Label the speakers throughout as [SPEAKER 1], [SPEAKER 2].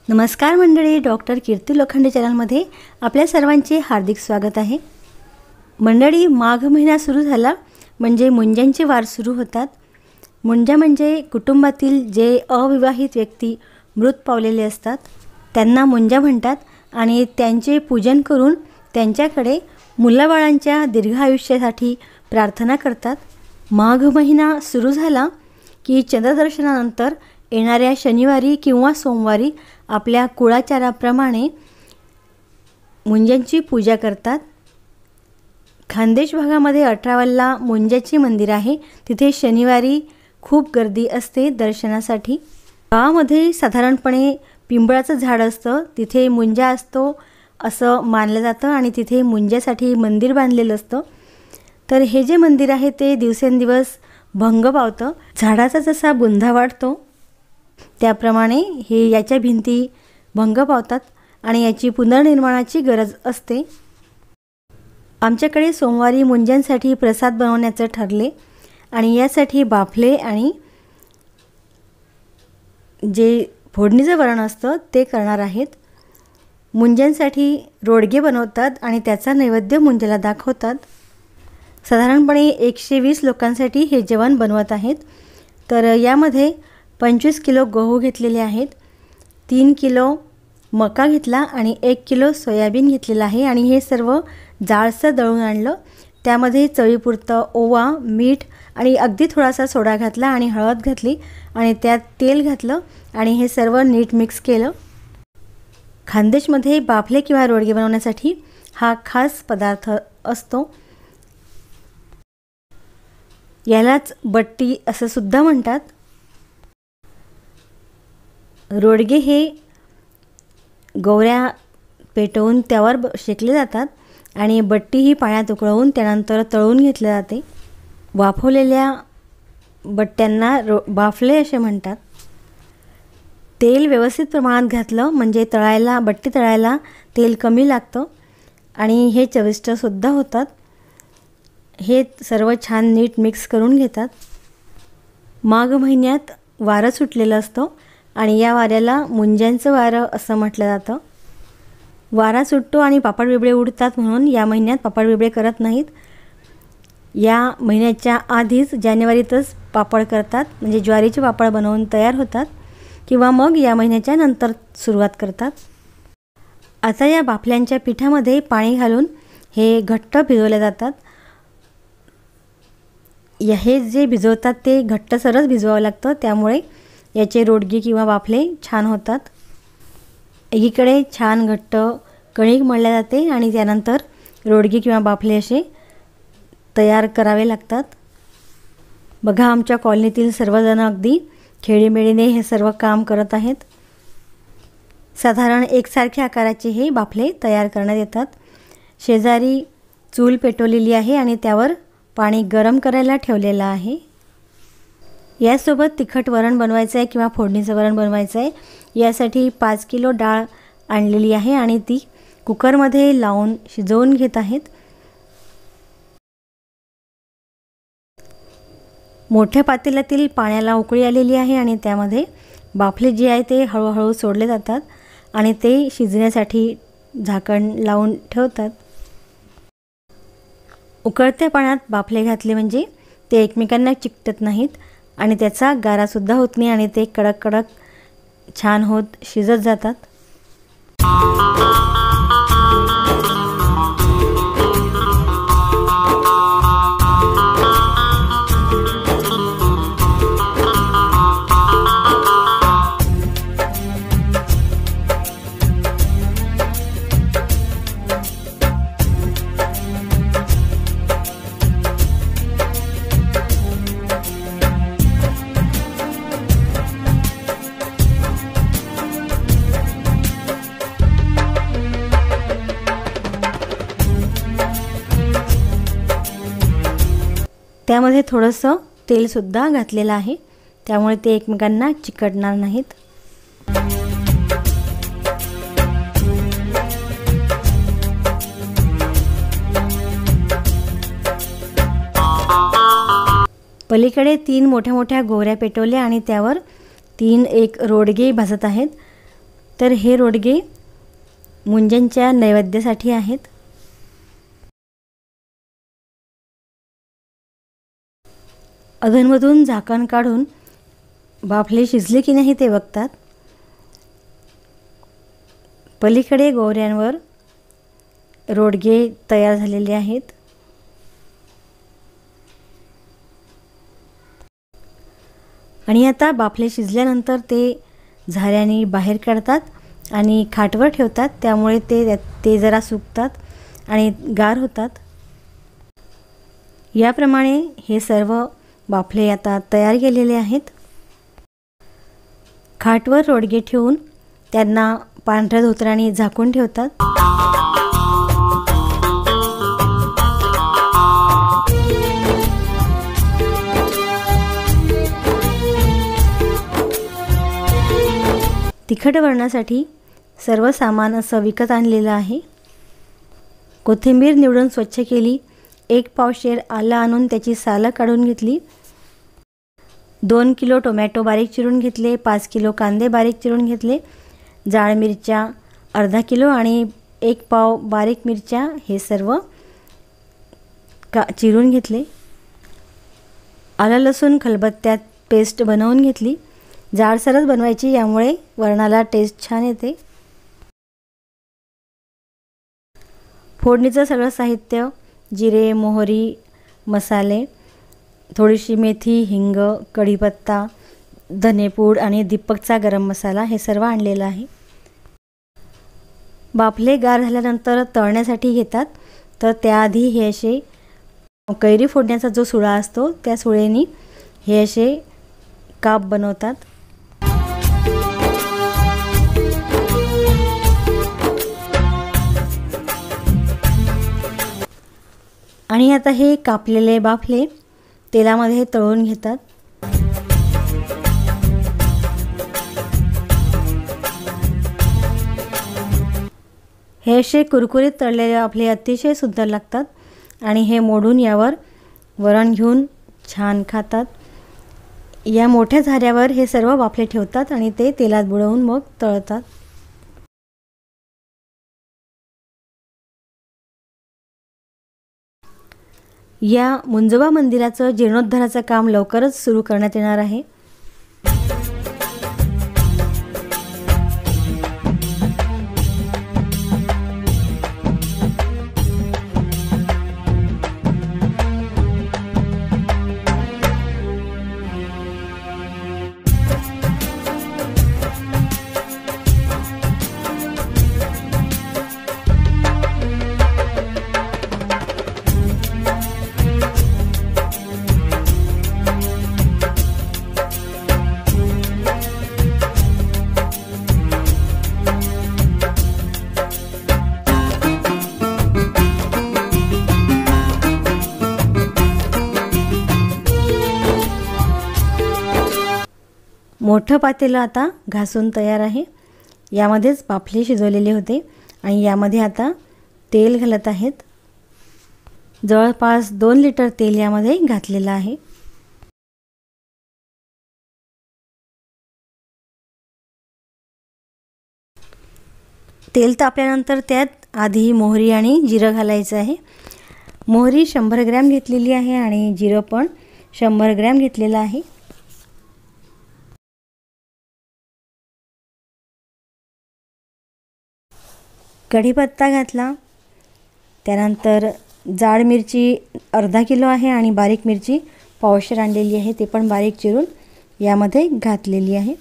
[SPEAKER 1] नमस्कार मंडळी, डॉक्टर कीर्ती लोखंडे चॅनलमध्ये आपल्या सर्वांचे हार्दिक स्वागत आहे। मंडळी, माघ महिना सुरू झाला म्हणजे मुंजांचे वार सुरू होतात। मुंजा म्हणजे कुटुंबातील जे अविवाहित व्यक्ती मृत पावलेले असतात त्यांना मुंजा म्हणतात आणि त्यांचे पूजन करून त्यांच्याकडे मुलाबाळांच्या दीर्घायुष्यासाठी प्रार्थना करतात। माघ महिना सुरू झाला की चंद्रदर्शनानंतर येणाऱ्या शनिवारी किंवा सोमवारी आपल्या कुळाचाराप्रमाणे मुंजांची पूजा करतात। खानदेश भागामध्ये 18 वल्ला मुंजाचे मंदिर आहे, तिथे शनिवारी खूप गर्दी असते दर्शनासाठी। गावामध्ये साधारणपणे पिंपळाचं झाड असतं, तिथे मुंजा असतो असं मानलं जातं आणि तिथे मुंजासाठी मंदिर बांधलेलं असतं। तर हे जे मंदिर आहे ते दिवसेंदिवस भंग पावतं। झाडाचा जसा बुंधा वाढतो त्याप्रमाणे हे याच्या भिंती भंग पावतात आणि याची पुनर्निर्माणाची गरज असते। आमच्याकडे सोमवारी मुंजांसाठी प्रसाद बनवण्याचं ठरले आणि यासाठी बाफले आणि जे फोडणीचं वरण असतं ते करणार आहेत। मुंजांसाठी रोडगे बनवतात आणि त्याचा नैवेद्य मुंजाला दाखवतात। साधारणपणे 120 लोकांसाठी हे जेवण बनवत आहेत। तर यामध्ये 25 किलो गहू घेतलेले आहेत, 3 किलो मका घेतला आणि 1 किलो सोयाबीन घेतलेला आहे आणि हे सर्व जाळसर दळून आणलं। त्यामध्ये चवीपुरतं ओवा, मीठ आणि अगदी थोडासा सोडा घातला आणि हळद घातली आणि त्यात तेल घातलं आणि हे सर्व नीट मिक्स केलं। खानदेशमध्ये बाफले किंवा रोडगे बनवण्यासाठी हा खास पदार्थ असतो। यालाच बट्टी असं सुद्धा म्हणतात। रोडगे हे गौऱ्या पेटवून त्यावर शेकले जातात आणि बट्टी ही पाण्यात उकळवून त्यानंतर तळून घेतले जाते। वाफवलेल्या बट्ट्यांना बाफले असे म्हणतात। तेल व्यवस्थित प्रमाणात घातलं म्हणजे बट्टी तळायला तेल कमी लागतं आणि हे चविष्ट सुद्धा होतात। हे सर्व छान नीट मिक्स करून घेतात। माघ महिन्यात वारं सुटलेलं असतं आणि या वाऱ्याला मुंजांचं वारं असं म्हटलं जातं। वारा सुटतो आणि पापड बिबळे उडतात म्हणून या महिन्यात पापड बिबळे करत नाहीत। या महिन्याच्या आधीच जानेवारीतच पापड करतात, म्हणजे ज्वारीचे पापड बनवून तयार होतात किंवा मग या महिन्याच्या नंतर सुरुवात करतात। आता या बाफल्यांच्या पिठामध्ये पाणी घालून हे घट्ट भिजवले जातात। हे जे भिजवतात ते घट्टसरच भिजवावं लागतं, त्यामुळे याचे रोडगे किंवा बाफले छान होतात। एकीकडे छान घट्ट कणिक मळल्या जाते आणि त्यानंतर रोडगे किंवा बाफले असे तयार करावे लागतात। बघा, आमच्या कॉलनीतील सर्वजण अगदी खेळीमेळीने हे सर्व काम करत आहेत। साधारण एकसारख्या आकाराचे हे बाफले तयार करण्यात येतात। शेजारी चूल पेटवलेली आहे आणि त्यावर पाणी गरम करायला ठेवलेलं आहे। यासोबत तिखट वरण बनवायचं आहे किंवा फोडणीचं वरण बनवायचं आहे। यासाठी 5 किलो डाळ आणलेली आहे आणि ती कुकरमध्ये लावून शिजवून घेत आहेत। मोठ्या पातेल्यातील पाण्याला उकळी आलेली आहे आणि त्यामध्ये बाफले जे आहे ते हळूहळू सोडले जातात आणि ते शिजण्यासाठी झाकण लावून ठेवतात। उकळत्या पाण्यात बाफले घातले म्हणजे ते एकमेकांना चिकटत नाहीत आणि त्याचा गारासुद्धा होत नाही आणि ते कडक कडक छान होत शिजत जातात। त्यामध्ये थोडंसं तेलसुद्धा घातलेलं आहे, त्यामुळे ते एकमेकांना चिकटणार नाहीत। पलीकडे 3 मोठ्या मोठ्या गोऱ्या पेटवल्या आणि त्यावर 3 रोडगे भाजत आहेत। तर हे रोडगे मुंजांच्या नैवेद्यासाठी आहेत. अधूनमधून झाकण काढून बाफले शिजले की नाही ते बघतात. पलीकडे गोवऱ्यांवर रोडगे तयार झालेले आहेत. आणि आता बाफले शिजल्यानंतर ते झाऱ्याने बाहेर काढतात आणि खाटवर ठेवतात. त्यामुळे ते जरा सुकतात आणि गार होतात. याप्रमाणे हे सर्व बाफले आता तयार केलेले आहेत. खाटवर रोडगे ठेवून त्यांना पांढऱ्या धोतराने झाकून ठेवतात. तिखट वरणासाठी सर्व सामान असं विकत आणलेलं आहे. कोथिंबीर निवडून स्वच्छ केली. 1 पावशेर आलं आणून त्याची सालं काढून घेतली. 2 किलो टोमॅटो बारीक चिरून घेतले. 5 किलो कांदे बारीक चिरून घेतले. जाड मिरच्या अर्धा किलो आणि 1 पाव बारीक मिरच्या हे सर्व चिरून घेतले. आलं लसूण खलबत्त्यात पेस्ट बनवून घेतली. जाडसरच बनवायची, यामुळे वरणाला टेस्ट छान येते. फोडणीचं सगळं साहित्य जिरे, मोहरी, मसाले, थोडीशी मेथी, हिंग, कढीपत्ता, धनेपूड आणि दीपकचा गरम मसाला हे सर्व आणलेलं आहे. बाफले गार झाल्यानंतर तळण्यासाठी घेतात. तर त्याआधी हे असे कैरी फोडण्याचा जो सुळा असतो त्या सुळेने हे असे काप बनवतात. आणि आता हे कापलेले बाफले तेलामध्ये तळून घेतात. हे असे कुरकुरीत तळलेले बाफले अतिशय सुंदर लागतात. आणि हे मोडून यावर वरण घेऊन छान खातात. या मोठ्या झाऱ्यावर हे सर्व बाफले ठेवतात आणि ते तेलात बुडवून मग तळतात. या मुंजोबा मंदिराचं जीर्णोद्धाराचं काम लवकरच सुरू करण्यात येणार आहे. मोठं पातेलं आता घासून तयार आहे. यामध्येच बाफले शिजवलेले होते आणि यामध्ये आता तेल घालत आहेत. जवळपास 2 लिटर तेल यामध्ये घातलेलं आहे. तेल तापल्यानंतर त्यात आधी मोहरी आणि जिरं घालायचं आहे. मोहरी 100 ग्रॅम घेतलेली आहे आणि जिरं पण 100 ग्रॅम घेतलेलं आहे. कढीपत्ता घातला. त्यानंतर जाड मिरची अर्धा किलो आहे आणि बारीक मिरची पावशेर आणलेली आहे, ते पण बारीक चिरून यामध्ये घातलेली आहे.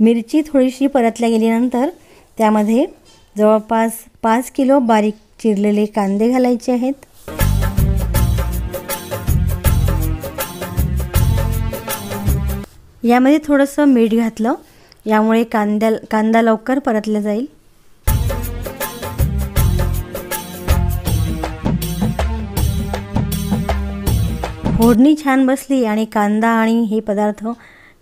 [SPEAKER 1] मिरची थोडीशी परतल्या गेल्यानंतर त्यामध्ये जवळपास 5 किलो बारीक चिरलेले कांदे घालायचे आहेत. यामध्ये थोडंसं मीठ घातलं, यामुळे कांदा लवकर परतला जाईल. फोडणी छान बसली आणि कांदा आणि हे पदार्थ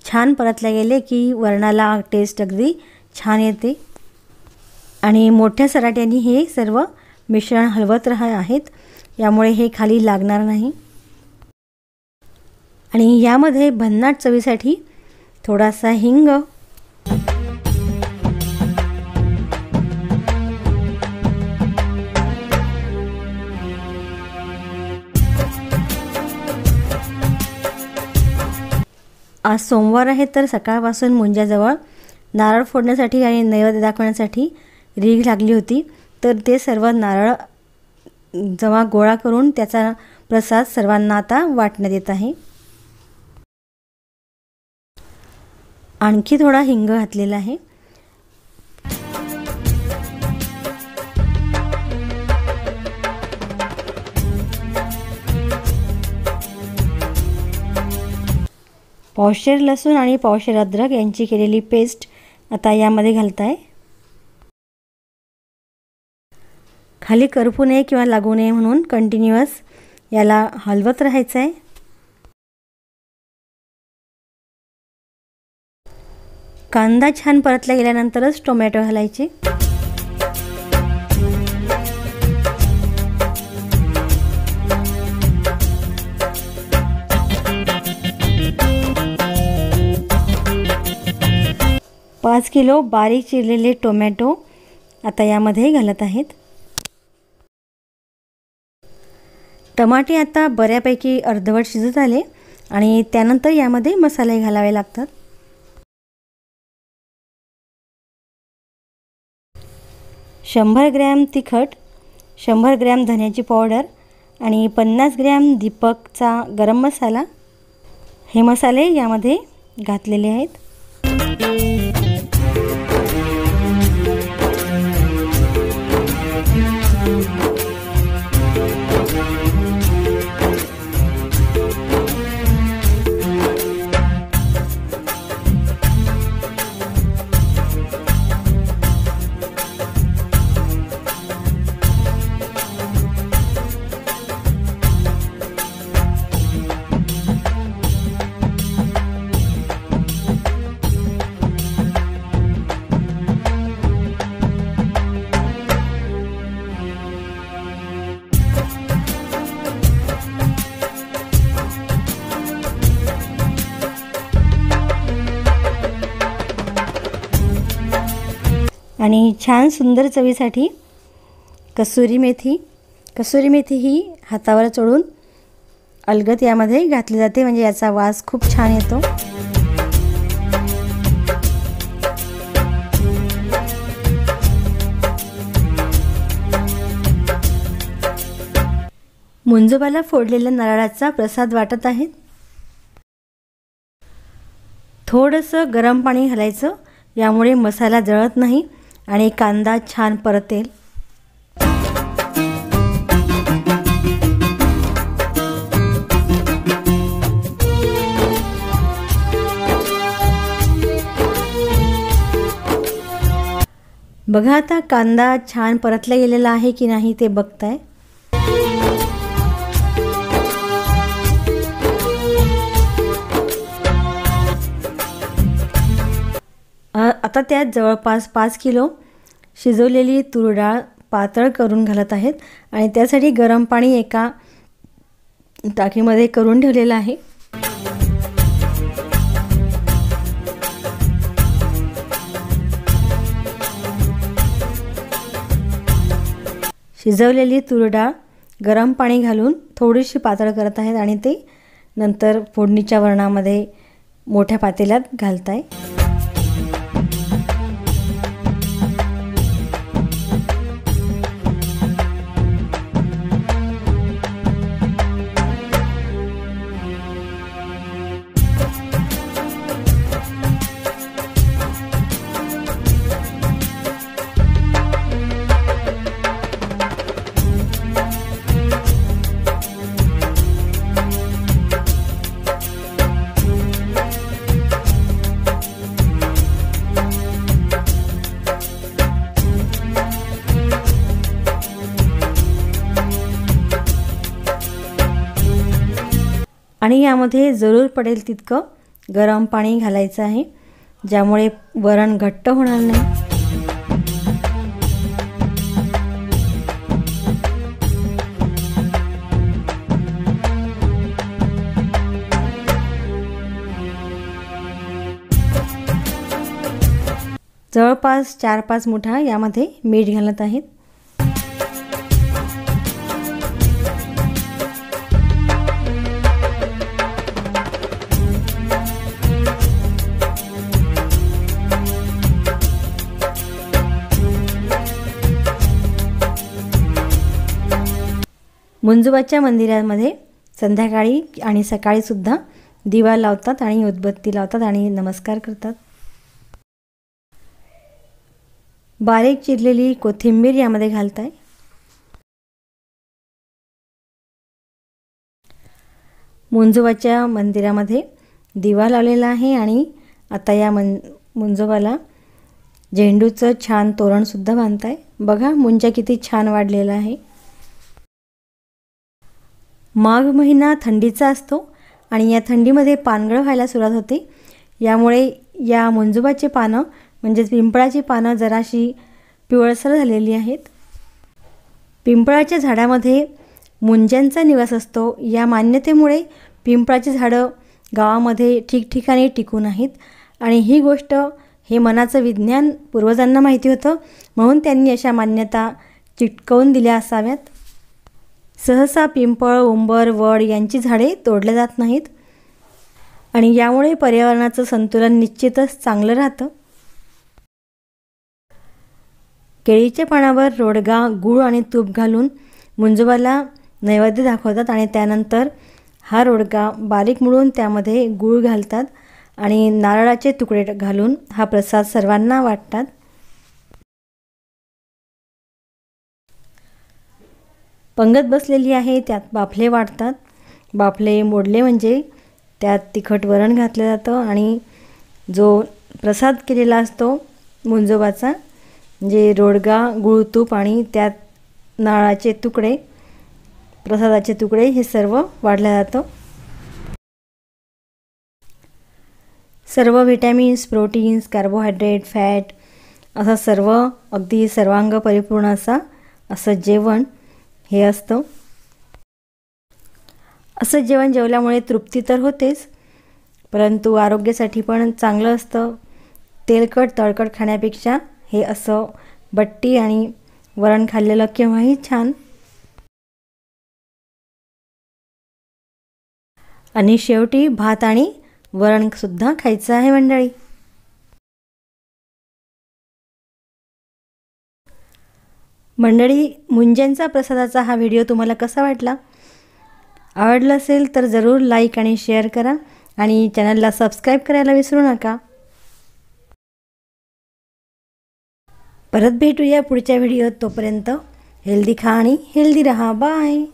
[SPEAKER 1] छान परतले गेले की वरणाला टेस्ट अगदी छान येते. आणि मोठ्या सराट्याने हे सर्व मिश्रण हलवत आहेत, यामुळे हे खाली लागणार नाही। आणि यामध्ये भन्नाट चवीसाठी थोडासा हिंग, आज सोमवार आहे तर सकाळपासून मुंजाजवळ नारळ फोडण्यासाठी आणि नैवेद्य दाखवण्यासाठी रीघ लागली होती। तर ते सर्व नारळ जमा गोळा करून त्याचा प्रसाद सर्वांना आता वाटण्यात येत आहे। आणखी थोडा हिंग घातलेला आहे। पावशेर लसूण आणि पावशेर अद्रक यांची केलेली पेस्ट आता यामध्ये घालताय। खाली करपू नये किंवा लागू नये म्हणून कंटिन्युअस याला हलवत राहायचं आहे। कांदा छान परतला गेल्यानंतरच टोमॅटो घालायचे। पाच किलो बारीक चिरलेले टोमॅटो आता यामध्ये घालत आहेत। टमाटे आता बऱ्यापैकी अर्धवट शिजत आले आणि त्यानंतर यामध्ये मसाले घालावे लागतात। 100 ग्रॅम तिखट, 100 ग्रॅम धन्याची पावडर आणि 50 ग्रॅम दीपकचा गरम मसाला, हे मसाले यामध्ये घातलेले आहेत। आणि छान सुंदर चवीसाठी कसुरी मेथी ही हातावर चोळून अलगद यामध्ये घातली जाते, म्हणजे याचा वास खूप छान येतो। मुंजोबाला फोडलेल्या नारळाचा प्रसाद वाटत आहेत। थोडंसं गरम पाणी घालायचं, यामुळे मसाला जळत नाही आणि कांदा छान परतेल। बघा आता कांदा छान परतला गेलेला आहे की नाही ते बघताय। आता त्यात जवळपास 5 किलो शिजवलेली तूर डाळ पातळ करून घालत आहेत आणि त्यासाठी गरम पाणी एका टाकीमध्ये करून ठेवलेलं आहे। शिजवलेली तूर डाळ गरम पाणी घालून थोडीशी पातळ करत आहेत आणि ते नंतर फोडणीच्या वरणामध्ये मोठ्या पातेल्यात घालताय। आणि यामध्ये जरूर पडेल तितकं गरम पाणी घालायचं आहे, ज्यामुळे वरण घट्ट होणार नाही। जवळपास 4-5 मुठा यामध्ये मीठ घालत आहेत. मुंजोबाच्या मंदिरामध्ये संध्याकाळी आणि सकाळी सुद्धा दिवा लावतात आणि उदबत्ती लावतात आणि नमस्कार करतात. बारीक चिरलेली कोथिंबीर यामध्ये घालताय. मुंजोबाच्या मंदिरामध्ये दिवा लावलेला आहे आणि आता या मुंजोबाला झेंडूचं छान तोरणसुद्धा बांधताय. बघा मुंजा किती छान वाढलेला आहे. माघ महिना थंडीचा असतो आणि या थंडीमध्ये पानगळ व्हायला सुरुवात होते. यामुळे या मुंजोबाची पानं म्हणजेच पिंपळाची पानं जराशी पिवळसर झालेली आहेत. पिंपळाच्या झाडामध्ये मुंज्यांचा निवास असतो. या मान्यतेमुळे पिंपळाची झाडं गावामध्ये ठिकठिकाणी टिकून आहेत आणि ही गोष्ट हे मनाचं विज्ञान पूर्वजांना माहिती होतं, म्हणून त्यांनी अशा मान्यता चिटकवून दिल्या असाव्यात. सहसा पिंपळ, उंबर, वड यांची झाडे तोडल्या जात नाहीत आणि यामुळे पर्यावरणाचं संतुलन निश्चितच चांगलं राहतं. केळीच्या पानावर रोडगा, गूळ आणि तूप घालून मुंजोबाला नैवेद्य दाखवतात आणि त्यानंतर हा रोडगा बारीक मुळून त्यामध्ये गूळ घालतात आणि नारळाचे तुकडे घालून हा प्रसाद सर्वांना वाटतात. पंगत बसलेली आहे, त्यात बाफले वाटतात. बाफले मोडले म्हणजे त्यात तिखट वरण घातलं जातं आणि जो प्रसाद केलेला असतो मुंजोबाचा, म्हणजे रोडगा, गूळ, तूप आणि त्यात नारळाचे तुकडे, प्रसादाचे तुकडे, हे सर्व वाढलं जातं. सर्व व्हिटॅमिन्स, प्रोटीन्स, कार्बोहायड्रेट, फॅट असं सर्व अगदी सर्वांग परिपूर्ण असं जेवण हे असतं. असं जेवण जेवल्यामुळे तृप्ती तर होतेच, परंतु आरोग्यासाठी पण चांगलं असतं. तेलकट तळकट खाण्यापेक्षा हे असं बट्टी आणि वरण खाल्लेलं केव्हाही छान. आणि शेवटी भात आणि वरणसुद्धा खायचं आहे मंडळी. मुंज्यांचा प्रसादाचा हा व्हिडिओ तुम्हाला कसा वाटला? आवडला असेल तर जरूर लाईक आणि शेअर करा आणि चॅनलला सबस्क्राईब करायला विसरू नका. परत भेटूया पुढच्या व्हिडिओत. तोपर्यंत हेल्दी खा आणि हेल्दी रहा. बाय.